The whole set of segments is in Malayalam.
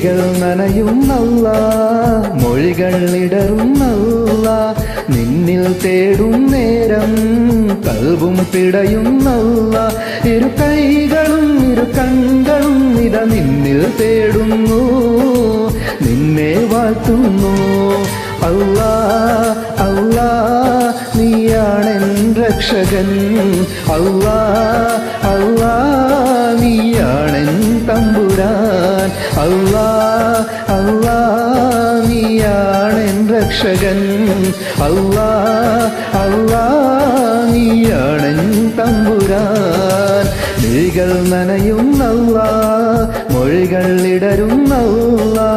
മിഴികൾ നനയുന്നല്ലാ, മൊഴികൾ ഇടറുന്നല്ലാ, നിന്നിൽ തേടും നേരം കൽബും പിടയുന്നല്ലാ. ഇരു കൈകളും ഇരു കണ്ണുകളും ഇത നിന്നിൽ തേടുന്നു, നിന്നെ വാഴ്ത്തുന്നു. അല്ലാ അല്ലാ നീയാണെൻ രക്ഷകൻ, അല്ലാ അല്ലാ നീയാണെൻ തമ്പുരാൻ, അല്ലാ അല്ലാ നീയാണെൻ രക്ഷകൻ, അല്ലാ അല്ലാ നീയാണെൻ തമ്പുരാൻ. മിഴികൾ നനയുന്നല്ലാ, മൊഴികൾ ഇടരുന്നല്ലാ,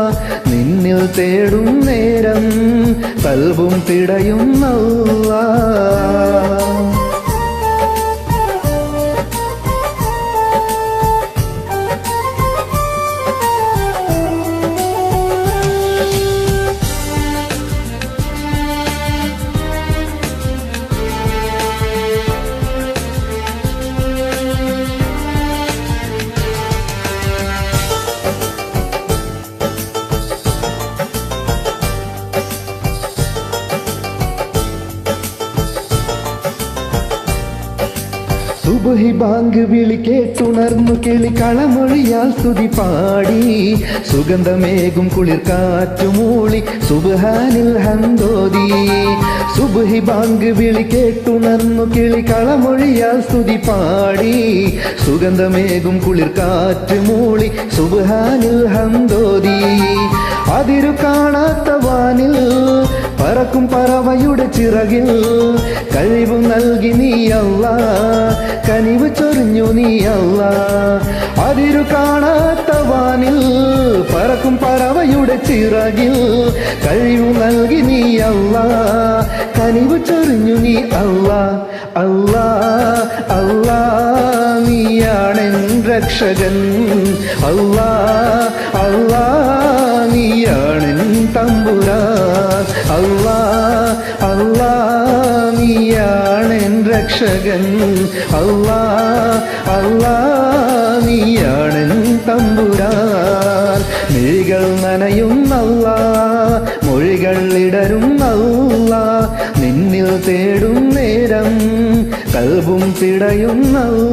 നിന്നിൽ തേടും നേരം കൽബും പിടയുന്നല്ലാ. സുബ്ഹി ബാങ്ക് വിളി കേട്ടുണർന്നു കിളി കളമൊഴിയാൽ സ്തുതി പാടി, സുഗന്ധമേകും കുളിർ കാറ്റുമൂളി സുബ്ഹാനിൽ ഹംദോദി. സുബ്ഹി ബാങ്ക് വിളി കേട്ടുണർന്നു കിളി കളമൊഴിയാൽ സ്തുതി പാടി, സുഗന്ധമേകും കുളിർ കാറ്റുമൂളി സുബ്ഹാനിൽ ഹംദോദി. അതിരു കാണാത്ത വാനിൽ പറക്കും പറവയുടെ ചിറകിൽ കഴിവ് നൽകി നീ അല്ലാ, കനിവ് ചൊരിഞ്ഞു നീ അല്ലാ. അതിരു കാണാത്ത വാനിൽ പറക്കും പറവയുടെ ചിറകിൽ കഴിവ് നൽകി നീ അല്ലാ, കനിവ് ചൊരിഞ്ഞു നീ അല്ലാ. അല്ലാ അല്ലാ നീയാണെൻ രക്ഷകൻ, അല്ലാ അല്ലാ നീയാണെൻ തമ്പുരാൻ, അല്ലാ അല്ലാ നീയാണെൻ രക്ഷകൻ, അല്ലാ അല്ലാ നീയാണെൻ തമ്പുരാൻ. മിഴികൾ നനയുന്നല്ലാ, മൊഴികൾ ഇടരുന്നല്ലാ, നിന്നിൽ തേടും നേരം കൽബും പിടയുന്നല്ലാ.